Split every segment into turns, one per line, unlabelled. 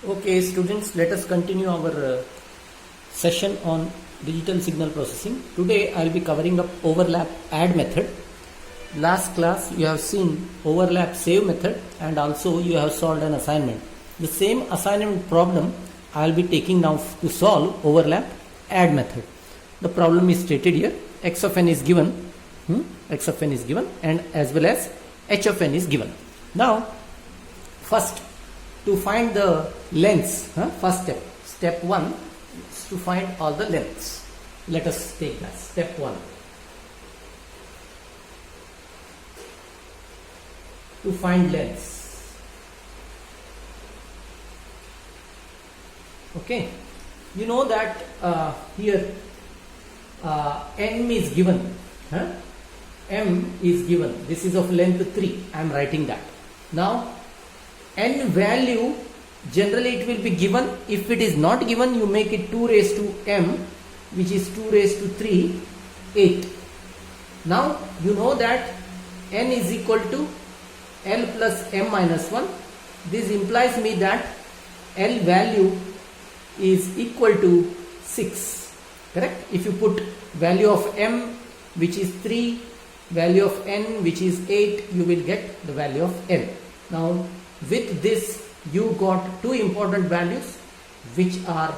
Okay, students, let us continue our session on digital signal processing. Today I will be covering up overlap add method. Last class you have seen overlap save method and also you have solved an assignment. The same assignment problem I will be taking now to solve overlap add method. The problem is stated here. X of n is given, x of n is given, and as well as h of n is given. Now first, to find the lengths, first step 1 is to find all the lengths. Let us take that, step 1. To find lengths. Okay, you know that here m is given, m is given, this is of length 3, I am writing that. Now n value, generally it will be given. If it is not given, you make it 2 raised to m, which is 2 raised to 3, 8. Now you know that n is equal to L plus m minus 1. This implies me that L value is equal to 6, correct? If you put value of m, which is 3, value of n, which is 8, you will get the value of L. Now with this you got two important values, which are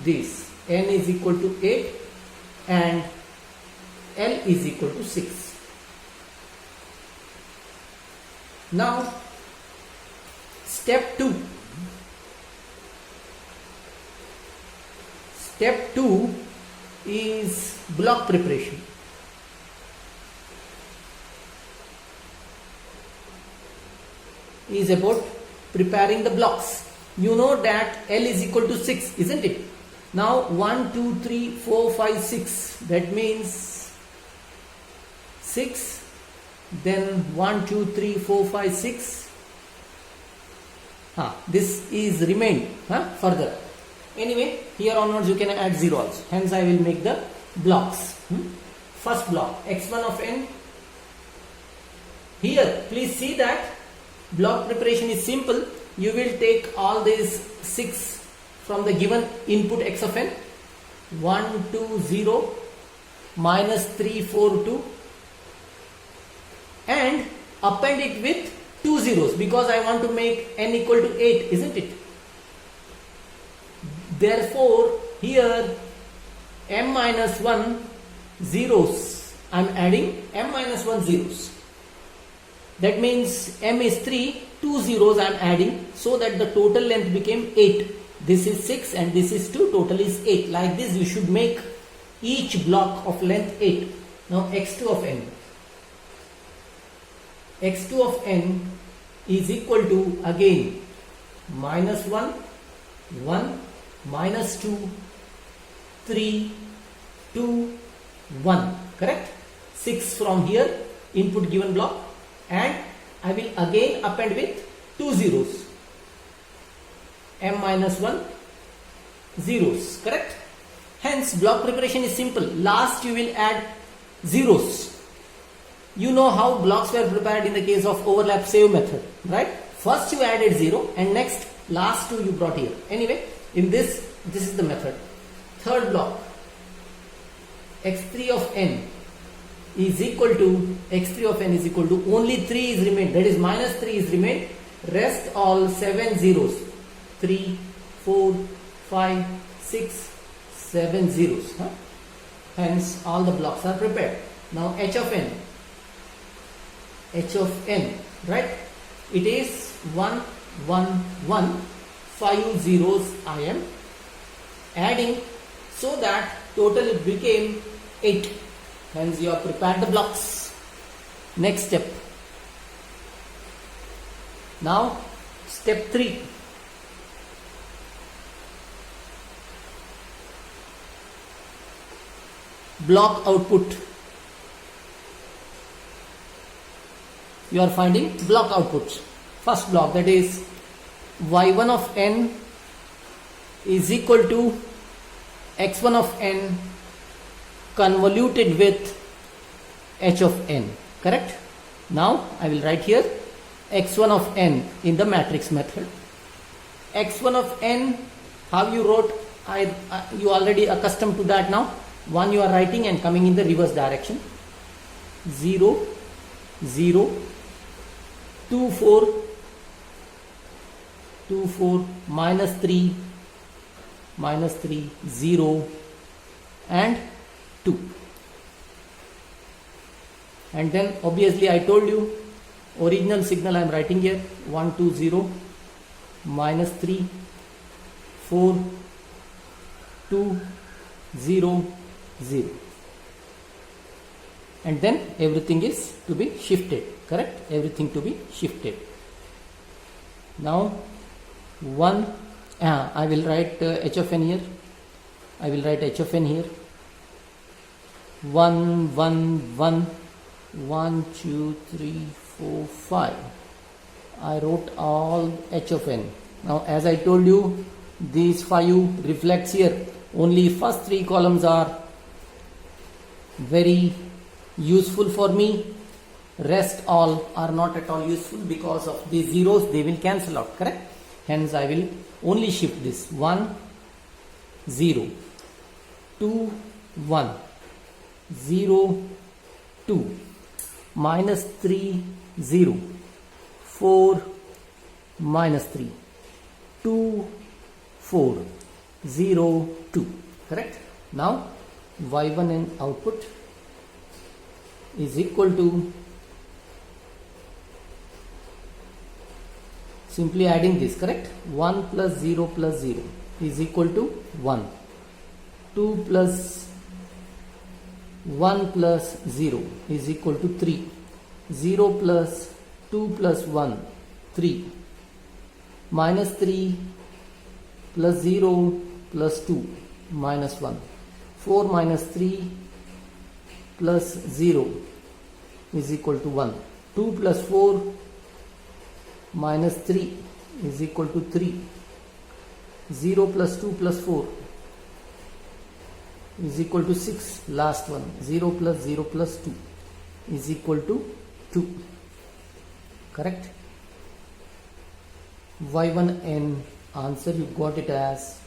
these: n is equal to 8 and L is equal to 6. Now step 2. Step 2 is block preparation. Is about preparing the blocks. You know that L is equal to 6, isn't it? Now 1, 2, 3, 4, 5, 6. That means 6. Then 1, 2, 3, 4, 5, 6. This is remained further. Anyway, here onwards you can add 0 also. Hence I will make the blocks. First block, x1 of n. Here please see that block preparation is simple. You will take all these 6 from the given input x of n. 1, 2, 0, minus 3, 4, 2, and append it with 2 zeros because I want to make n equal to 8, isn't it? Therefore here m minus 1 zeros, I am adding m minus 1 zeros. That means m is 3, 2 zeros I am adding, so that the total length became 8. This is 6 and this is 2, total is 8. Like this you should make each block of length 8. Now x2 of n. x2 of n is equal to, again, minus 1, 1, minus 2, 3, 2, 1, correct? 6 from here, input given block. And I will again append with 2 zeros, m minus 1 zeros, correct? Hence block preparation is simple. Last you will add zeros. You know how blocks were prepared in the case of overlap save method, right? First you added 0 and next last 2 you brought here. Anyway, in this is the method. Third block, x3 of n is equal to, x3 of n is equal to, only 3 is remained, that is minus 3 is remained, rest all 7 zeros, 3, 4, 5, 6, 7 zeros. Hence all the blocks are prepared. Now h of n, right? It is 1, 1, 1, 5 zeros I am adding, so that total it became 8. Hence you have prepared the blocks. Next step. Now step 3. Block output. You are finding block outputs. First block, that is y1 of n is equal to x1 of n convoluted with h of n, correct? Now I will write here x1 of n in the matrix method, x1 of n, how you wrote, you already accustomed to that now. 1 you are writing and coming in the reverse direction. 0, 0, 2, 4, 2, 4, minus 3, 0 and 2. And then obviously I told you original signal I am writing here, 1, 2, 0, minus 3, 4, 2, 0, 0. And then everything is to be shifted, correct? Everything to be shifted. Now 1, I will write h of n here. I will write h of n here. 1, 1, 1, 1, 2, 3, 4, 5. I wrote all h of n. Now as I told you, these 5 reflects here. Only first 3 columns are very useful for me. Rest all are not at all useful because of these zeros, they will cancel out, correct? Hence I will only shift this 1, 0, 2, 1, 0, 2, minus 3, 0, 4, minus 3, 2, 4, 0, 2, correct? Now y1n output is equal to, simply adding this, correct? 1 plus 0 plus 0 is equal to 1. 2 plus 1 plus 0 is equal to 3. 0 plus 2 plus 1, 3. Minus 3 plus 0 plus 2, minus 1. 4 minus 3 plus 0 is equal to 1. 2 plus 4 minus 3 is equal to 3. 0 plus 2 plus 4 is equal to 6. Last one, 0 plus 0 plus 2 is equal to 2. Correct? y1n answer you got it as,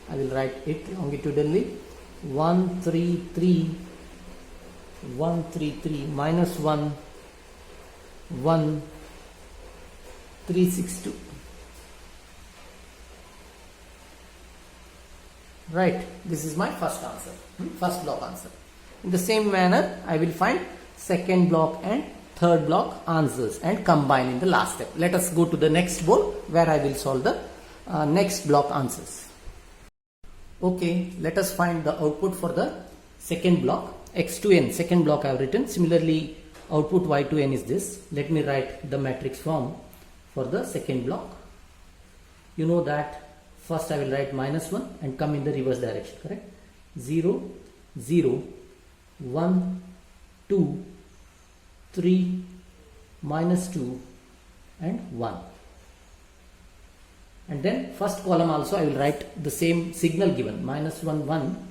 I will write it longitudinally, 133 minus 1 1 362. Right, this is my first answer, first block answer. In the same manner I will find second block and third block answers and combine in the last step. Let us go to the next board where I will solve the next block answers. Okay, let us find the output for the second block. X2n, second block I have written. Similarly, output Y2n is this. Let me write the matrix form for the second block. You know that first I will write minus 1 and come in the reverse direction, correct? 0, 0, 1, 2, 3, minus 2 and 1. And then first column also I will write the same signal given, minus 1, 1,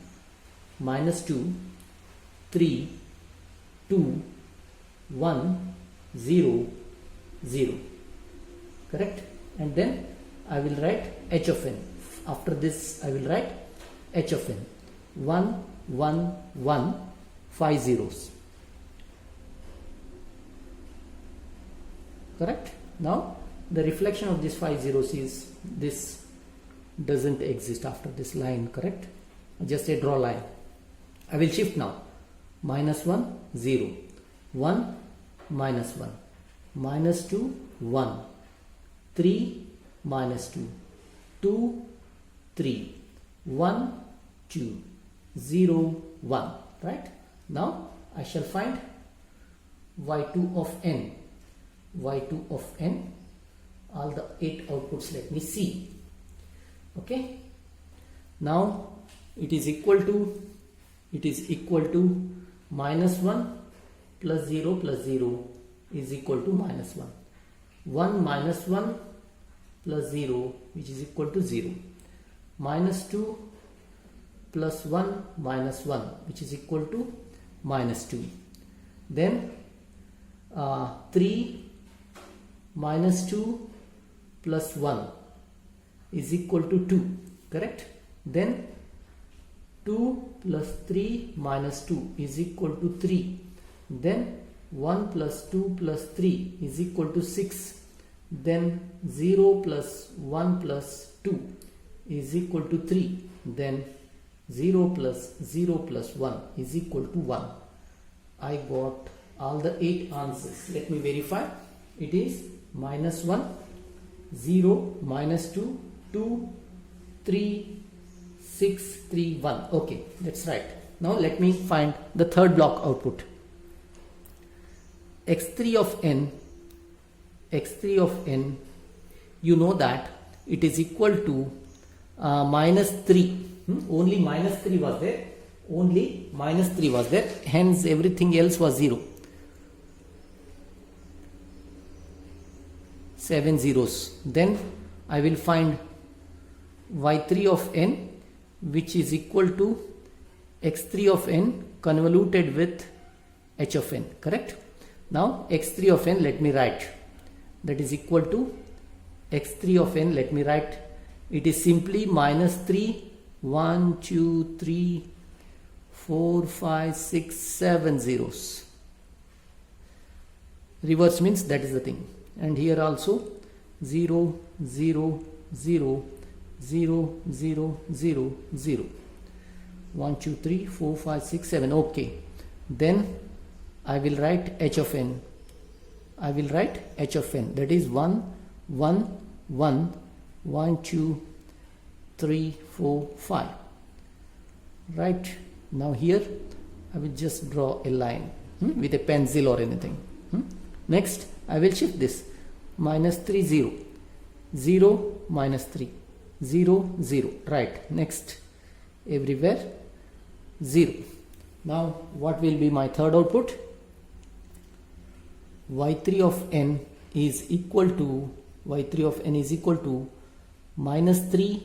minus 2, 3, 2, 1, 0, 0, correct? And then I will write h of n. After this I will write h of n, 1, 1, 1, 5 zeros, correct? Now the reflection of these 5 zeros is, this doesn't exist after this line, correct? Just a draw line. I will shift now, minus 1, 0, 1, minus 1, minus 2, 1, 3, minus 2, 2, 3, 1, 2, 0, 1, right? Now I shall find y2 of n. y2 of n, all the 8 outputs let me see. Okay, now it is equal to minus 1 plus 0 plus 0 is equal to minus 1. 1 minus 1 plus 0 which is equal to 0. Minus 2 plus 1 minus 1 which is equal to minus 2. Then 3 minus 2 plus 1 is equal to 2, correct? Then 2 plus 3 minus 2 is equal to 3. Then 1 plus 2 plus 3 is equal to 6. Then 0 plus 1 plus 2 is equal to 3. Then 0 plus 0 plus 1 is equal to 1. I got all the 8 answers. Let me verify. It is minus 1, 0, minus 2, 2, 3, 6, 3, 1. Okay, that's right. Now let me find the third block output. x3 of n, you know that it is equal to minus 3. Only minus 3 was there. Only minus 3 was there. Hence everything else was 0. 7 zeros. Then I will find y3 of n, which is equal to x3 of n convoluted with h of n, correct? Now x3 of n, let me write, that is equal to x3 of n, let me write, it is simply minus 3, 1, 2, 3, 4, 5, 6, 7 zeros. Reverse means that is the thing. And here also 0, 0, 0, 0, 0, 0, 0. 1, 2, 3, 4, 5, 6, 7. Okay. Then I will write h of n. I will write h of n. That is 1, 1, 1, 1, 2, 3, 4, 5. Right. Now here I will just draw a line with a pencil or anything. Next I will shift this. Minus 3, 0. 0, minus 3. 0, 0. Right. Next. Everywhere 0. Now what will be my third output? y3 of n is equal to minus 3,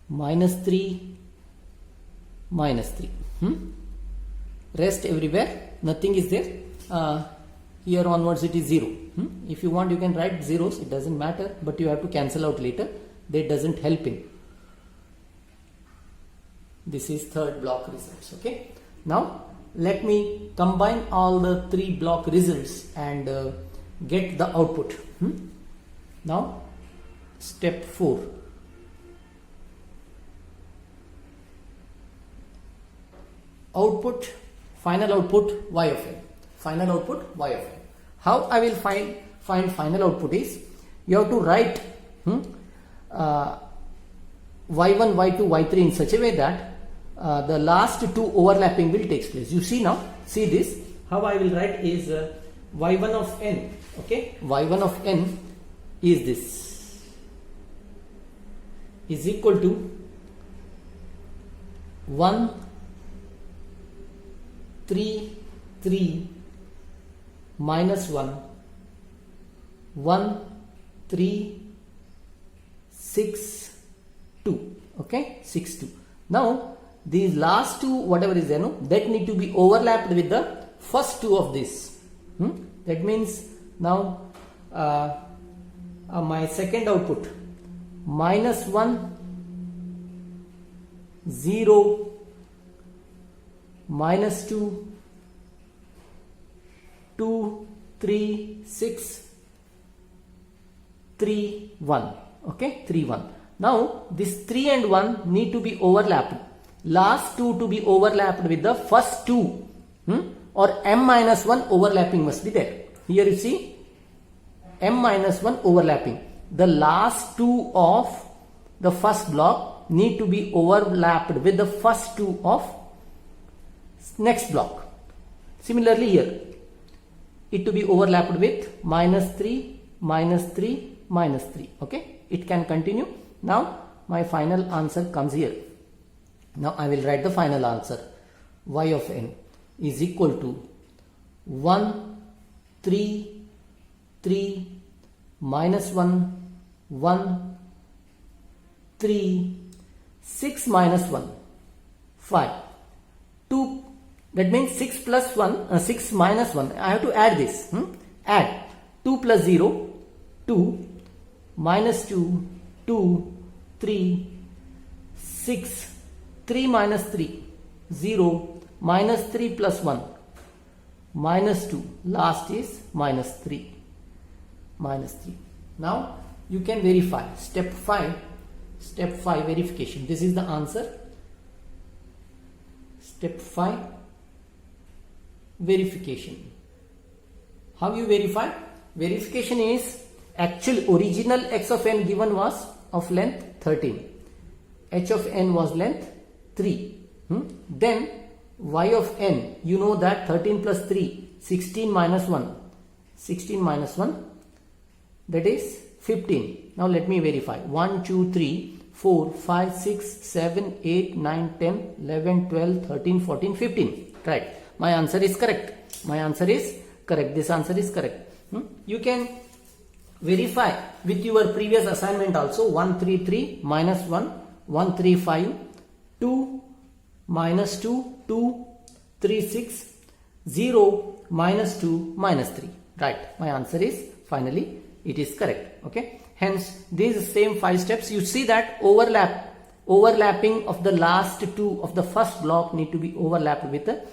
minus 3, minus 3. Rest everywhere nothing is there. Here onwards it is 0. If you want you can write zeros, it doesn't matter, but you have to cancel out later. That doesn't help in. This is third block results. Okay. Now let me combine all the 3 block results and get the output. Now step 4. Output, final output y of n. Final output y of n. How I will find final output is, you have to write y1, y2, y3 in such a way that the last 2 overlapping will take place. You see now, see this, how I will write is y1 of n, okay, y1 of n is this, is equal to 1, 3, 3, minus 1, 1, 3, 6, 2, okay, 6, 2. Now these last 2 whatever is there, no, that need to be overlapped with the first 2 of this. That means now my second output, minus 1, 0, minus 2, 2, 3, 6, 3, 1. Okay, 3, 1. Now this 3 and 1 need to be overlapped. Last 2 to be overlapped with the first 2. Or m minus 1 overlapping must be there. Here you see m minus 1 overlapping. The last 2 of the first block need to be overlapped with the first 2 of next block. Similarly here, it to be overlapped with minus 3, minus 3, minus 3. Okay, it can continue. Now my final answer comes here. Now I will write the final answer. Y of n is equal to 1, 3, 3, minus 1, 1, 3, 6 minus 1, 5, 2. That means 6 plus 1, 6 minus 1. I have to add this. Add 2 plus 0, 2, minus 2, 2, 3, 6, 3 minus 3, 0, minus 3 plus 1, minus 2, last is minus 3, minus 3. Now you can verify. Step 5 verification. This is the answer. Step 5 verification. How you verify? Verification is actual original x of n given was of length 13. H of n was length 3. Then y of n, you know that 13 plus 3, 16 minus 1. 16 minus 1, that is 15. Now let me verify. 1, 2, 3, 4, 5, 6, 7, 8, 9, 10, 11, 12, 13, 14, 15. Right. My answer is correct. My answer is correct. This answer is correct. You can verify with your previous assignment also. 133 minus 1, 135, 2 minus 2, 2, 3, 6, 0, minus 2, minus 3. Right. My answer is finally it is correct. Okay. Hence these same 5 steps, you see that overlapping of the last 2 of the first block need to be overlapped with the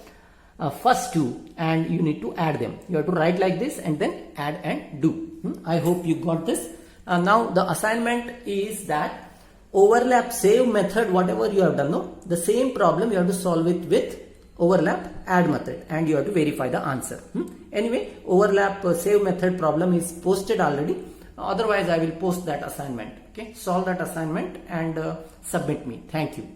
first 2, and you need to add them. You have to write like this and then add and do. I hope you got this. Now the assignment is that overlap save method, whatever you have done, no, the same problem you have to solve it with overlap add method, and you have to verify the answer. Anyway, overlap save method problem is posted already. Otherwise I will post that assignment. Okay, solve that assignment and submit me. Thank you.